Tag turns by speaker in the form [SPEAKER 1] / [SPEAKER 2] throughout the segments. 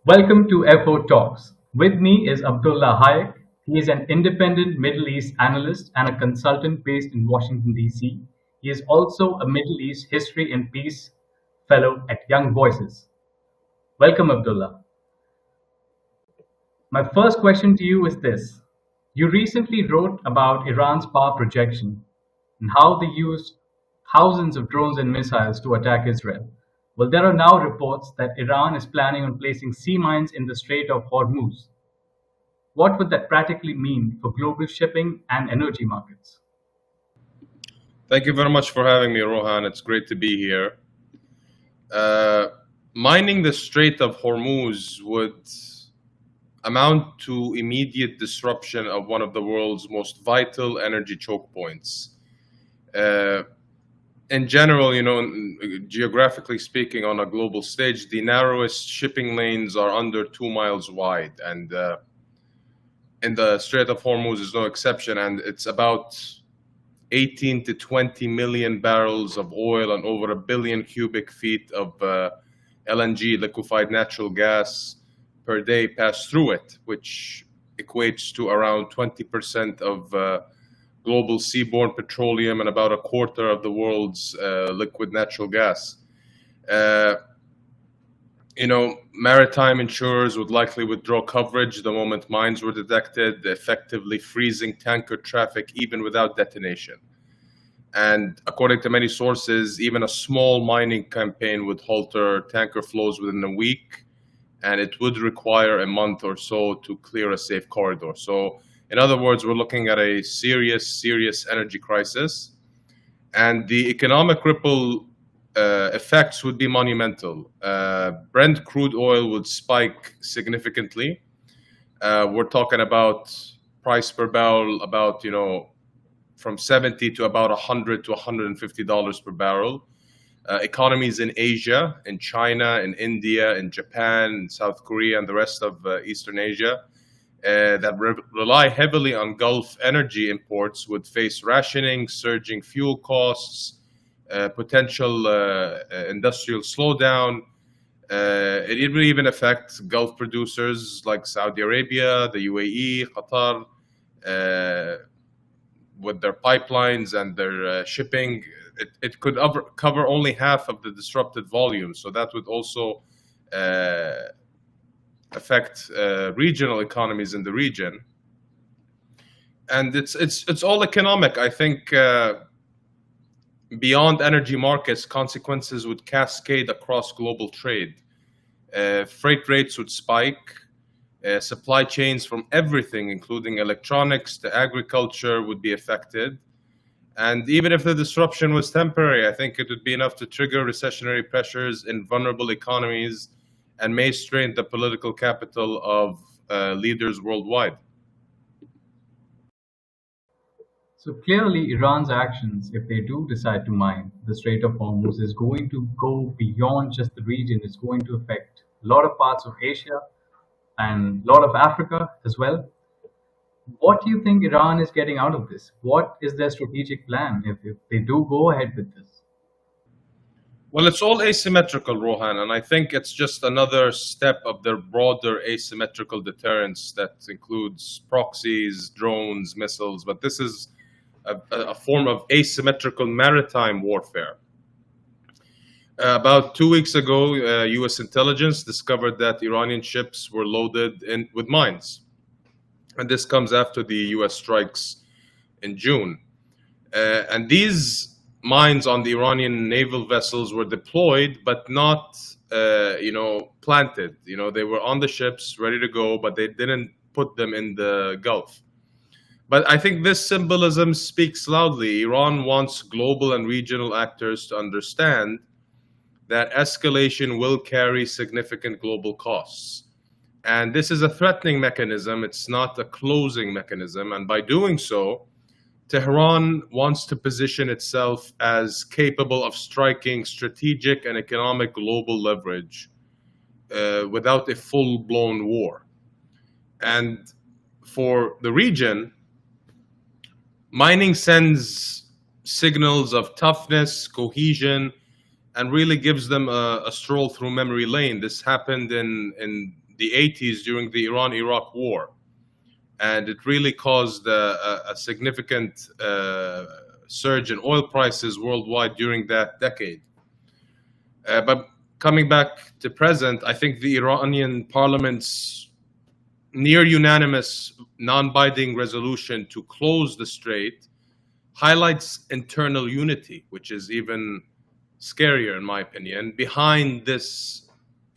[SPEAKER 1] Welcome to FO Talks. With me is Abdullah Hayek. He is an independent Middle East analyst and a consultant based in Washington, D.C. He is also a Middle East History and Peace Fellow at Young Voices. Welcome, Abdullah. My first question to you is this. You recently wrote about Iran's power projection and how they used thousands of drones and missiles to attack Israel. Well, there are now reports that Iran is planning on placing sea mines in the Strait of Hormuz. What would that practically mean for global shipping and energy markets?
[SPEAKER 2] Thank you very much for having me, Rohan. It's great to be here. Uh, Mining the Strait of Hormuz would amount to immediate disruption of one of the world's most vital energy choke points. Uh, in general, geographically speaking, on a global stage, the narrowest shipping lanes are under 2 miles wide, and in the Strait of Hormuz is no exception. And it's about 18 to 20 million barrels of oil and over a billion cubic feet of LNG, liquefied natural gas, per day pass through it, which equates to around 20% of global seaborne petroleum and about a quarter of the world's liquid natural gas. Uh, Maritime insurers would likely withdraw coverage the moment mines were detected, effectively freezing tanker traffic even without detonation. And according to many sources, even a small mining campaign would halter tanker flows within a week, and it would require a month or so to clear a safe corridor. So, in other words, we're looking at a serious energy crisis, and the economic ripple effects would be monumental. Brent crude oil would spike significantly. We're talking about price per barrel about from 70 to about 100 to $150 per barrel. Economies in Asia, in China, in India, in Japan, in South Korea, and the rest of Eastern Asia that rely heavily on Gulf energy imports would face rationing, surging fuel costs, potential industrial slowdown. It will even affect Gulf producers like Saudi Arabia, the UAE, Qatar, with their pipelines and their shipping. It could cover only half of the disrupted volume, so that would also affect regional economies in the region. And it's all economic. I think beyond energy markets, consequences would cascade across global trade. Freight rates would spike. Supply chains from everything, including electronics to agriculture, would be affected. And even if the disruption was temporary, I think it would be enough to trigger recessionary pressures in vulnerable economies and may strain the political capital of leaders worldwide.
[SPEAKER 1] So clearly, Iran's actions, if they do decide to mine the Strait of Hormuz, is going to go beyond just the region. It's going to affect a lot of parts of Asia and a lot of Africa as well. What do you think Iran is getting out of this? What is their strategic plan if they do go ahead with this?
[SPEAKER 2] Well, it's all asymmetrical, Rohan, and I think it's just another step of their broader asymmetrical deterrence that includes proxies, drones, missiles, but this is a form of asymmetrical maritime warfare. About 2 weeks ago, U.S. intelligence discovered that Iranian ships were loaded with mines. And this comes after the U.S. strikes in June. And these mines on the Iranian naval vessels were deployed, but not, planted. They were on the ships, ready to go, but they didn't put them in the Gulf. But I think this symbolism speaks loudly. Iran wants global and regional actors to understand that escalation will carry significant global costs. And this is a threatening mechanism. It's not a closing mechanism. And by doing so, Tehran wants to position itself as capable of striking strategic and economic global leverage without a full-blown war. And for the region, mining sends signals of toughness, cohesion, and really gives them a stroll through memory lane. This happened in the 80s during the Iran-Iraq war. And it really caused a significant surge in oil prices worldwide during that decade. But coming back to present, I think the Iranian parliament's near unanimous non-binding resolution to close the strait highlights internal unity, which is even scarier, in my opinion, behind this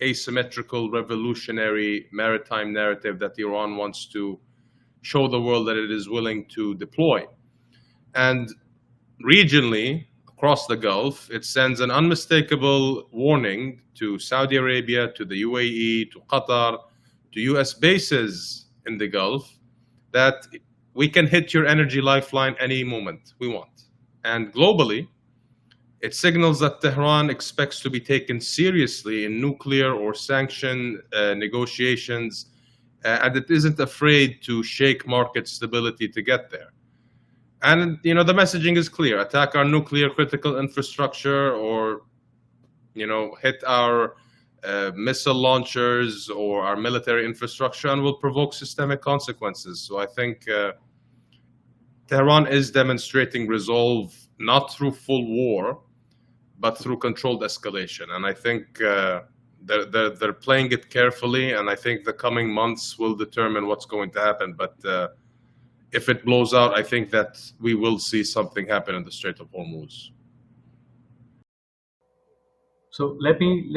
[SPEAKER 2] asymmetrical revolutionary maritime narrative that Iran wants to show the world that it is willing to deploy. And regionally, across the Gulf, it sends an unmistakable warning to Saudi Arabia, to the UAE, to Qatar, to US bases in the Gulf, that we can hit your energy lifeline any moment we want. And globally, it signals that Tehran expects to be taken seriously in nuclear or sanction negotiations, and it isn't afraid to shake market stability to get there. And the messaging is clear: attack our nuclear critical infrastructure, or hit our missile launchers or our military infrastructure, and will provoke systemic consequences. So I think Tehran is demonstrating resolve, not through full war, but through controlled escalation. And I think they're playing it carefully, and I think the coming months will determine what's going to happen. But if it blows out, I think that we will see something happen in the Strait of Hormuz.
[SPEAKER 1] So let me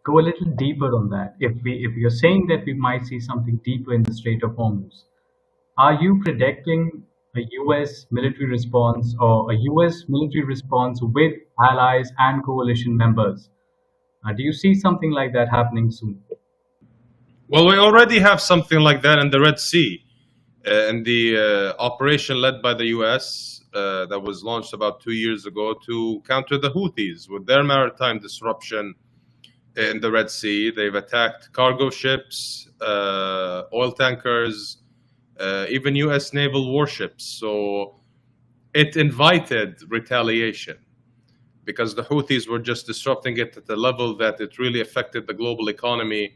[SPEAKER 1] go a little deeper on that. If you're saying that we might see something deeper in the Strait of Hormuz, are you predicting a U.S. military response, or a U.S. military response with allies and coalition members? Do you see something like that happening soon?
[SPEAKER 2] Well, we already have something like that in the Red Sea, and the operation led by the U.S. That was launched about 2 years ago to counter the Houthis with their maritime disruption in the Red Sea. They've attacked cargo ships, oil tankers, even U.S. naval warships. So it invited retaliation, because the Houthis were just disrupting it at a level that it really affected the global economy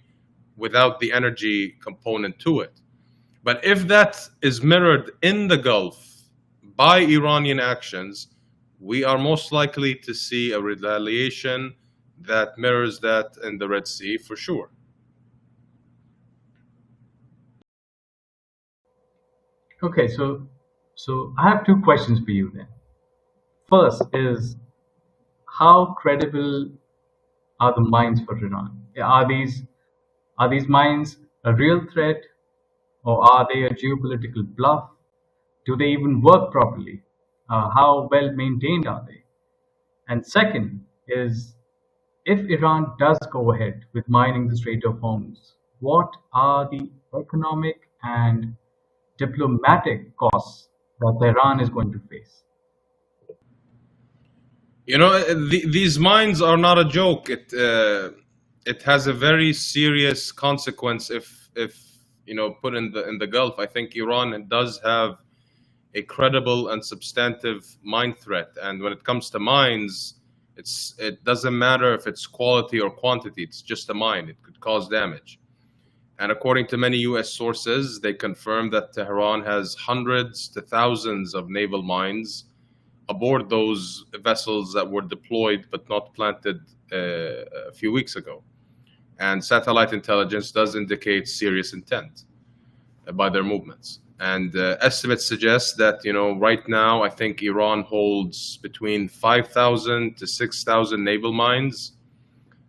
[SPEAKER 2] without the energy component to it. But if that is mirrored in the Gulf by Iranian actions, we are most likely to see a retaliation that mirrors that in the Red Sea for sure.
[SPEAKER 1] Okay, so I have two questions for you then. First is, how credible are the mines for Iran? Are these mines a real threat, or are they a geopolitical bluff? Do they even work properly? How well maintained are they? And second is, if Iran does go ahead with mining the Strait of Hormuz, what are the economic and diplomatic costs that Tehran is going to face?
[SPEAKER 2] These mines are not a joke. It has a very serious consequence if put in the Gulf. I think Iran does have a credible and substantive mine threat, and when it comes to mines, it doesn't matter if it's quality or quantity. It's just a mine. It could cause damage. And according to many U.S. sources, they confirm that Tehran has hundreds to thousands of naval mines aboard those vessels that were deployed but not planted a few weeks ago. And satellite intelligence does indicate serious intent by their movements. And estimates suggest that, right now, I think Iran holds between 5,000 to 6,000 naval mines.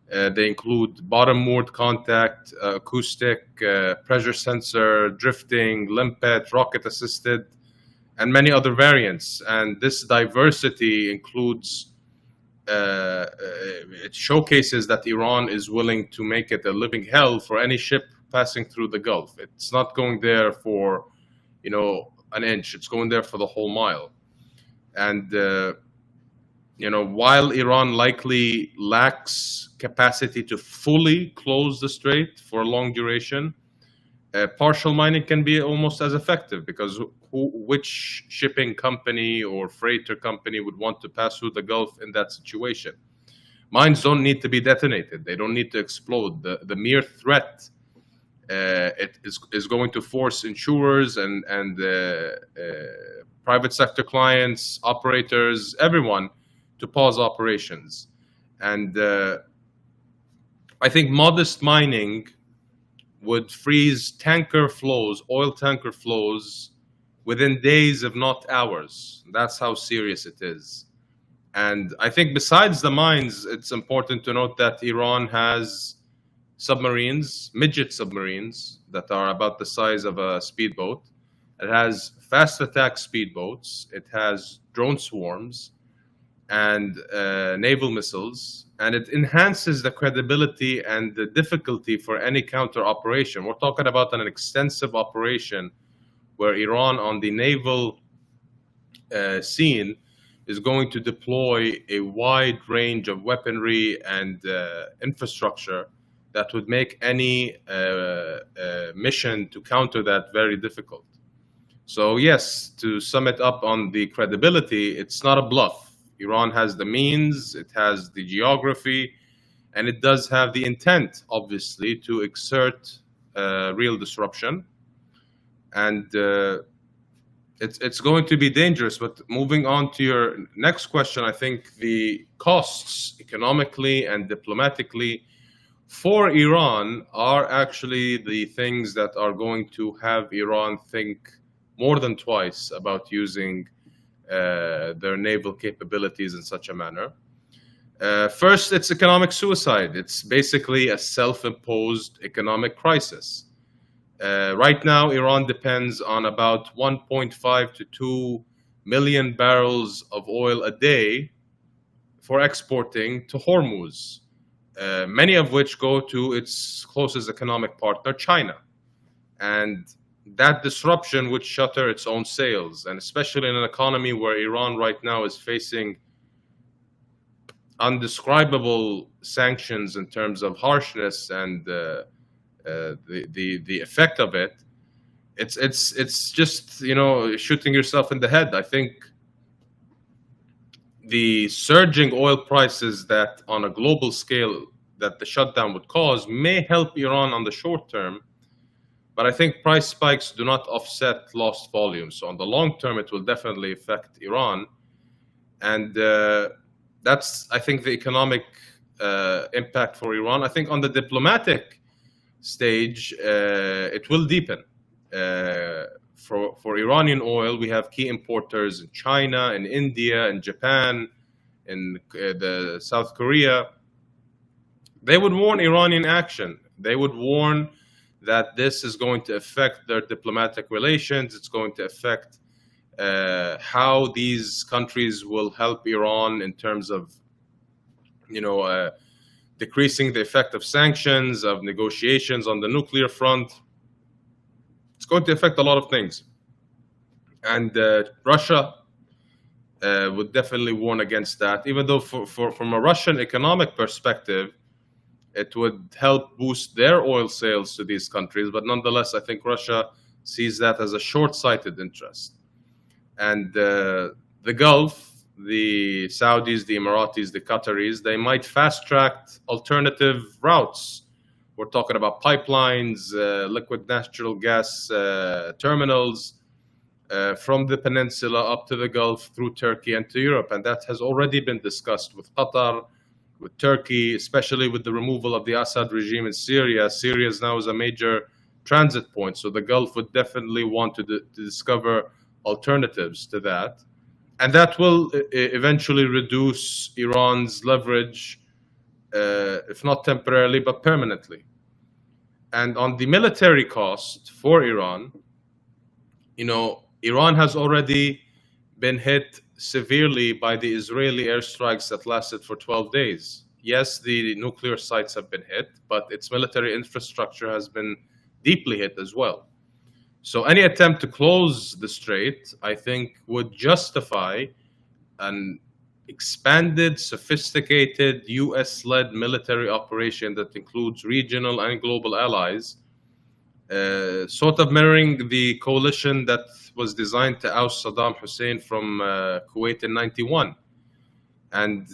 [SPEAKER 2] They include bottom moored contact, acoustic, pressure sensor, drifting, limpet, rocket assisted, and many other variants. And this diversity includes, it showcases that Iran is willing to make it a living hell for any ship passing through the Gulf. It's not going there for, an inch. It's going there for the whole mile. And, while Iran likely lacks capacity to fully close the strait for a long duration, partial mining can be almost as effective, because which shipping company or freighter company would want to pass through the Gulf in that situation? Mines don't need to be detonated. They don't need to explode. The mere threat it is going to force insurers and private sector clients, operators, everyone to pause operations. And I think modest mining would freeze tanker flows, oil tanker flows, within days, if not hours. That's how serious it is. And I think besides the mines, it's important to note that Iran has submarines, midget submarines, that are about the size of a speedboat. It has fast attack speedboats. It has drone swarms and naval missiles. And it enhances the credibility and the difficulty for any counter operation. We're talking about an extensive operation where Iran on the naval scene is going to deploy a wide range of weaponry and infrastructure that would make any mission to counter that very difficult. So yes, to sum it up on the credibility, it's not a bluff. Iran has the means, it has the geography, and it does have the intent, obviously, to exert real disruption. And it's going to be dangerous. But moving on to your next question, I think the costs economically and diplomatically for Iran are actually the things that are going to have Iran think more than twice about using their naval capabilities in such a manner. First, it's economic suicide. It's basically a self-imposed economic crisis. Right now, Iran depends on about 1.5 to 2 million barrels of oil a day for exporting to Hormuz, many of which go to its closest economic partner, China. And that disruption would shutter its own sails, and especially in an economy where Iran right now is facing undescribable sanctions in terms of harshness and the effect of it. It's just, you know, shooting yourself in the head. I think the surging oil prices that on a global scale that the shutdown would cause may help Iran on the short term, but I think price spikes do not offset lost volume. So on the long term, it will definitely affect Iran. And that's, I think, the economic impact for Iran. I think on the diplomatic stage, it will deepen. For Iranian oil, we have key importers in China, in India, in Japan, in the South Korea. They would warn Iranian action. They would warn that this is going to affect their diplomatic relations. It's going to affect how these countries will help Iran in terms of, you know, decreasing the effect of sanctions, of negotiations on the nuclear front. It's going to affect a lot of things. And Russia would definitely warn against that, even though from a Russian economic perspective, it would help boost their oil sales to these countries. But nonetheless, I think Russia sees that as a short-sighted interest. And the Gulf, the Saudis, the Emiratis, the Qataris, they might fast-track alternative routes. We're talking about pipelines, liquid natural gas terminals from the peninsula up to the Gulf through Turkey and to Europe. And that has already been discussed with Qatar, with Turkey, especially with the removal of the Assad regime in Syria. Syria now is a major transit point. So the Gulf would definitely want to discover alternatives to that. And that will eventually reduce Iran's leverage, if not temporarily, but permanently. And on the military cost for Iran, you know, Iran has already been hit severely by the Israeli airstrikes that lasted for 12 days. Yes, the nuclear sites have been hit, but its military infrastructure has been deeply hit as well. So any attempt to close the strait, I think, would justify an expanded, sophisticated, US-led military operation that includes regional and global allies, sort of mirroring the coalition that was designed to oust Saddam Hussein from Kuwait in '91. And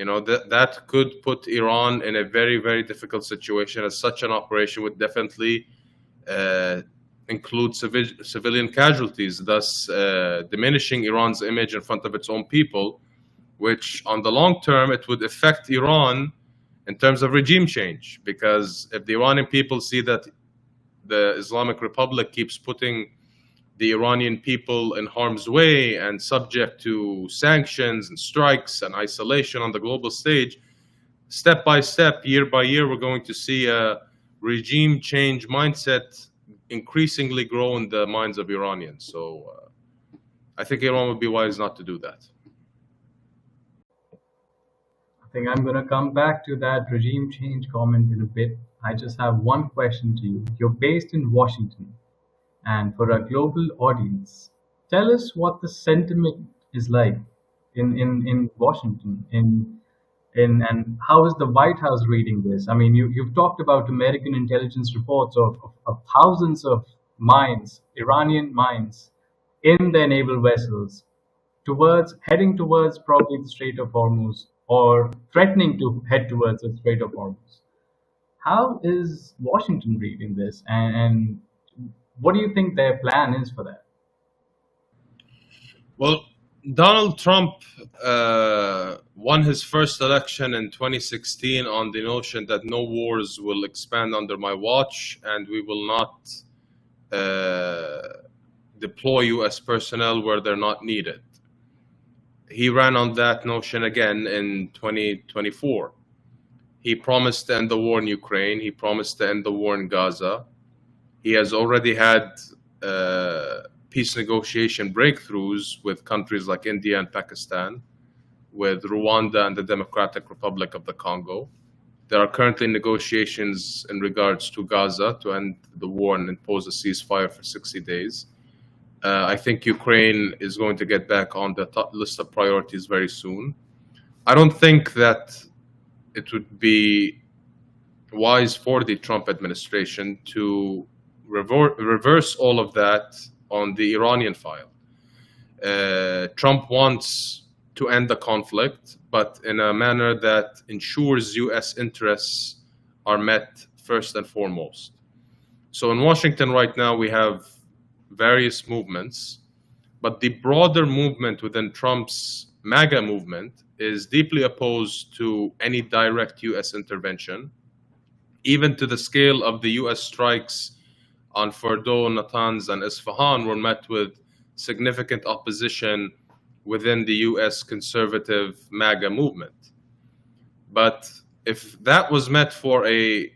[SPEAKER 2] that could put Iran in a very, very difficult situation, as such an operation would definitely include civilian casualties, thus diminishing Iran's image in front of its own people, which on the long term, it would affect Iran in terms of regime change. Because if the Iranian people see that the Islamic Republic keeps putting the Iranian people in harm's way and subject to sanctions and strikes and isolation on the global stage, step by step, year by year, we're going to see a regime change mindset increasingly grow in the minds of Iranians. So I think Iran would be wise not to do that.
[SPEAKER 1] I think I'm going to come back to that regime change comment in a bit. I just have one question to you. You're based in Washington, and for a global audience, tell us what the sentiment is like in Washington, and how is the White House reading this? I mean, you've talked about American intelligence reports of thousands of mines, Iranian mines, in their naval vessels, heading towards probably the Strait of Hormuz, or threatening to head towards the Strait of Hormuz. How is Washington reading this, and what do you think their plan is for that?
[SPEAKER 2] Well, Donald Trump won his first election in 2016 on the notion that no wars will expand under my watch, and we will not deploy U.S. personnel where they're not needed. He ran on that notion again in 2024. He promised to end the war in Ukraine. He promised to end the war in Gaza. He has already had peace negotiation breakthroughs with countries like India and Pakistan, with Rwanda and the Democratic Republic of the Congo. There are currently negotiations in regards to Gaza to end the war and impose a ceasefire for 60 days. I think Ukraine is going to get back on the top list of priorities very soon. I don't think that it would be wise for the Trump administration to reverse all of that on the Iranian file. Trump wants to end the conflict, but in a manner that ensures U.S. interests are met first and foremost. So in Washington right now, we have various movements, but the broader movement within Trump's MAGA movement is deeply opposed to any direct U.S. intervention, even to the scale of the U.S. strikes on Fordo, Natanz, and Isfahan were met with significant opposition within the U.S. conservative MAGA movement. But if that was met for a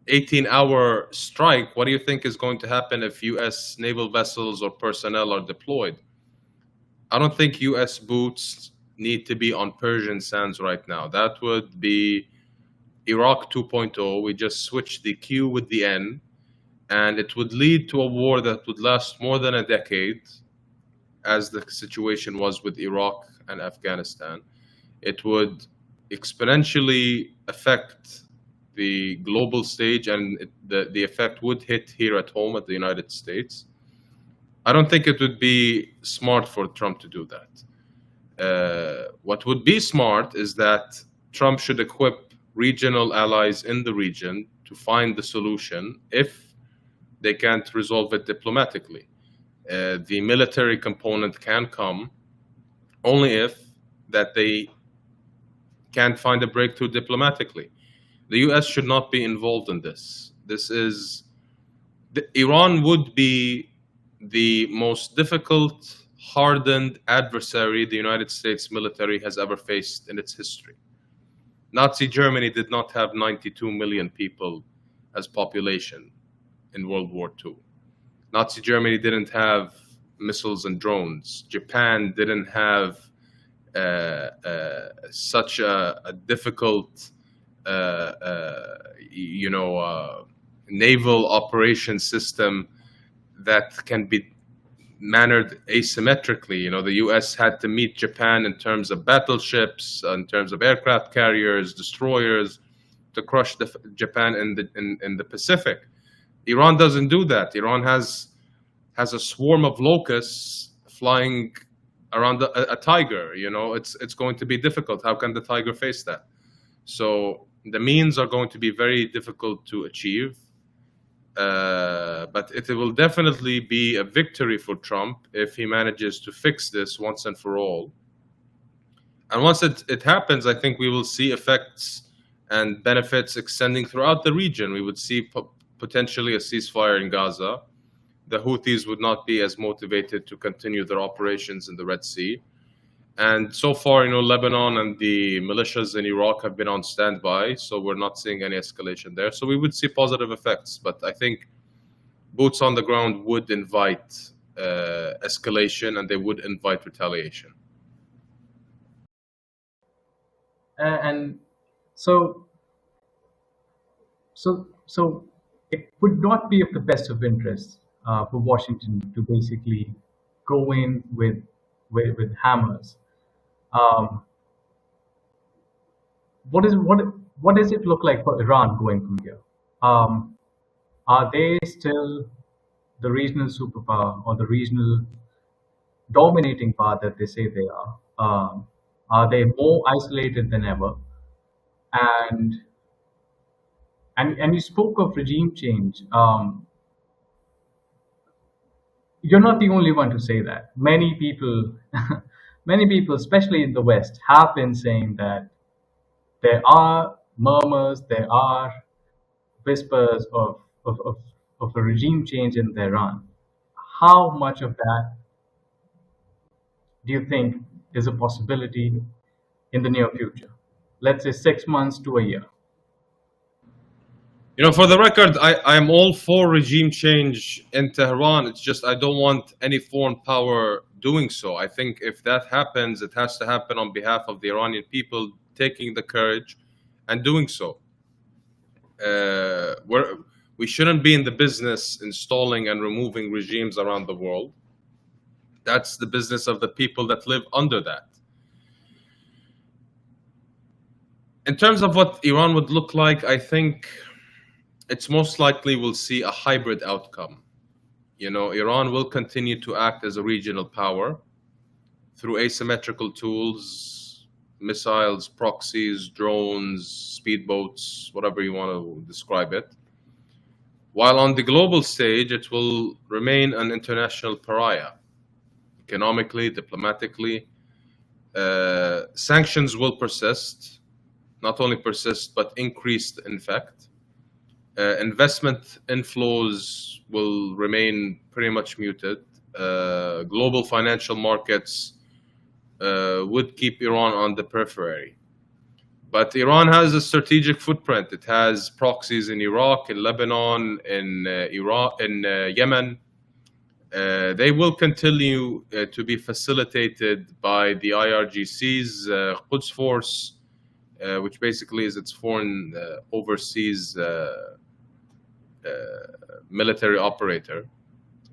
[SPEAKER 2] 18-hour strike, what do you think is going to happen if U.S. naval vessels or personnel are deployed? I don't think U.S. boots need to be on Persian sands right now. That would be Iraq 2.0. We just switched the Q with the N, and it would lead to a war that would last more than a decade, as the situation was with Iraq and Afghanistan. It would exponentially affect the global stage, and the effect would hit here at home at the United States. I don't think it would be smart for Trump to do that. What would be smart is that Trump should equip regional allies in the region to find the solution if they can't resolve it diplomatically. The military component can come only if that they can't find a breakthrough diplomatically. The U.S. should not be involved in this. Iran would be the most difficult, hardened adversary the United States military has ever faced in its history. Nazi Germany did not have 92 million people as population in World War II. Nazi Germany didn't have missiles and drones. Japan didn't have such a difficult naval operation system that can be mannered asymmetrically. The U.S. had to meet Japan in terms of battleships, in terms of aircraft carriers, destroyers, to crush Japan in the Pacific. Iran doesn't do that. Iran has a swarm of locusts flying around a tiger. It's going to be difficult. How can the tiger face that? So the means are going to be very difficult to achieve. But it will definitely be a victory for Trump if he manages to fix this once and for all. And once it happens, I think we will see effects and benefits extending throughout the region. We would see potentially a ceasefire in Gaza. The Houthis would not be as motivated to continue their operations in the Red Sea. And so far, Lebanon and the militias in Iraq have been on standby, so we're not seeing any escalation there. So we would see positive effects, but I think boots on the ground would invite escalation, and they would invite retaliation.
[SPEAKER 1] And so it would not be of the best of interest for Washington to basically go in with hammers. What does it look like for Iran going from here? Are they still the regional superpower or the regional dominating power that they say they are? Are they more isolated than ever? And you spoke of regime change. You're not the only one to say that. Many people, many people, especially in the West, have been saying that there are murmurs, there are whispers of a regime change in Iran. How much of that do you think is a possibility in the near future? Let's say 6 months to a year.
[SPEAKER 2] For the record, I am all for regime change in Tehran. It's just I don't want any foreign power doing so. I think if that happens, it has to happen on behalf of the Iranian people taking the courage and doing so. We shouldn't be in the business installing and removing regimes around the world. That's the business of the people that live under that. In terms of what Iran would look like, I think it's most likely we'll see a hybrid outcome. Iran will continue to act as a regional power through asymmetrical tools, missiles, proxies, drones, speedboats, whatever you want to describe it. While on the global stage, it will remain an international pariah, economically, diplomatically. Sanctions will persist, not only persist, but increased in fact. Investment inflows will remain pretty much muted. Global financial markets would keep Iran on the periphery. But Iran has a strategic footprint. It has proxies in Iraq, in Lebanon, in Yemen. They will continue to be facilitated by the IRGC's Quds Force, which basically is its foreign overseas military operator.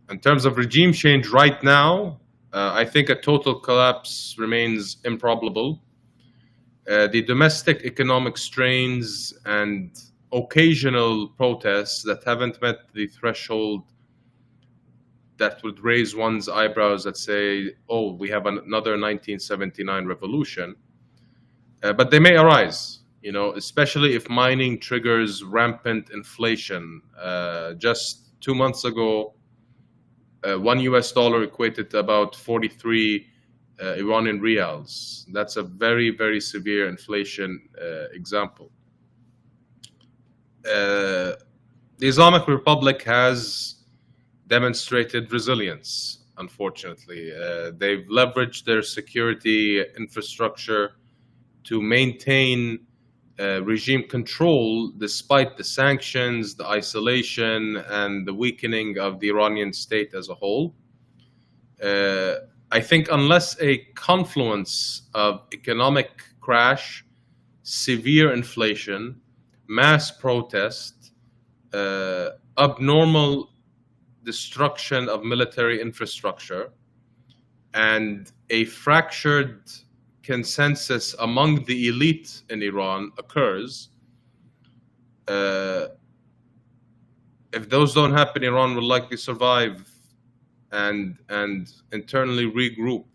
[SPEAKER 2] In terms of regime change right now, I think a total collapse remains improbable. The domestic economic strains and occasional protests that haven't met the threshold that would raise one's eyebrows that say, oh, we have another 1979 revolution. But they may arise, especially if mining triggers rampant inflation. Just 2 months ago, $1 equated to about 43 Iranian riyals. That's a very, very severe inflation example. The Islamic Republic has demonstrated resilience, unfortunately. They've leveraged their security infrastructure to maintain regime control despite the sanctions, the isolation, and the weakening of the Iranian state as a whole. I think unless a confluence of economic crash, severe inflation, mass protest, abnormal destruction of military infrastructure, and a fractured consensus among the elite in Iran occurs, if those don't happen, Iran will likely survive and internally regroup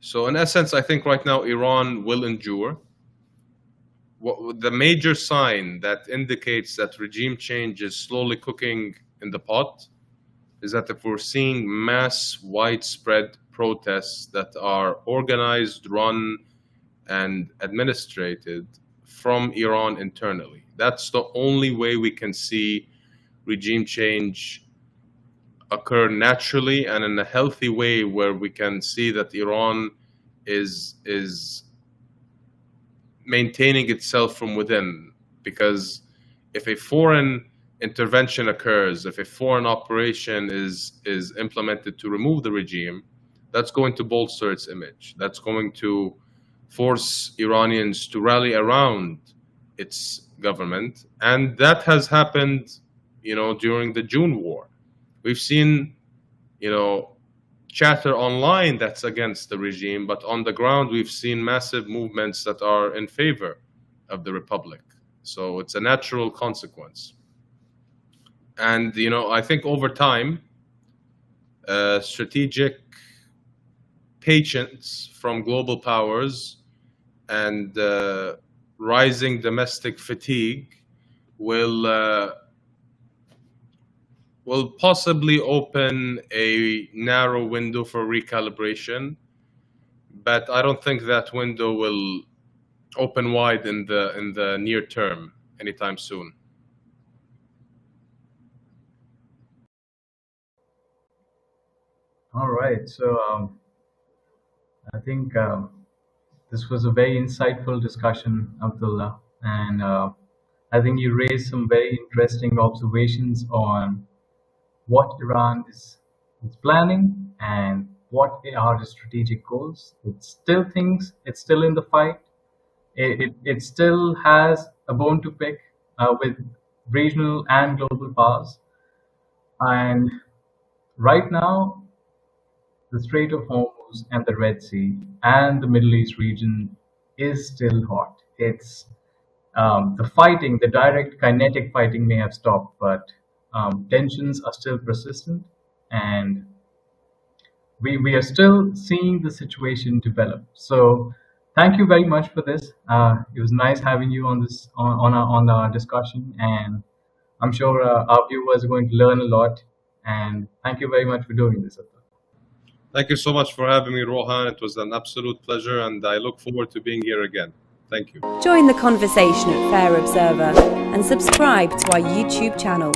[SPEAKER 2] So in essence, I think right now Iran will endure. The major sign that indicates that regime change is slowly cooking in the pot is that if we're seeing mass widespread protests that are organized, run, and administrated from Iran internally. That's the only way we can see regime change occur naturally and in a healthy way, where we can see that Iran is maintaining itself from within. Because if a foreign intervention occurs, if a foreign operation is implemented to remove the regime, that's going to bolster its image. That's going to force Iranians to rally around its government. And that has happened, during the June war. We've seen, chatter online that's against the regime, but on the ground, we've seen massive movements that are in favor of the republic. So it's a natural consequence. And, I think over time, strategic patience from global powers and rising domestic fatigue will possibly open a narrow window for recalibration, but I don't think that window will open wide in the near term anytime soon.
[SPEAKER 1] All right. So I think this was a very insightful discussion, Abdullah, and I think you raised some very interesting observations on what Iran is planning and what are the strategic goals. It still thinks it's still in the fight. It still has a bone to pick with regional and global powers. And right now, the Strait of Hormuz and the Red Sea and the Middle East region is still hot. It's the fighting, the direct kinetic fighting may have stopped, but tensions are still persistent, and we are still seeing the situation develop. So, thank you very much for this. It was nice having you on this on our discussion, and I'm sure our viewers are going to learn a lot. And thank you very much for doing this.
[SPEAKER 2] Thank you so much for having me, Rohan. It was an absolute pleasure, and I look forward to being here again. Thank you.
[SPEAKER 3] Join the conversation at Fair Observer and subscribe to our YouTube channel.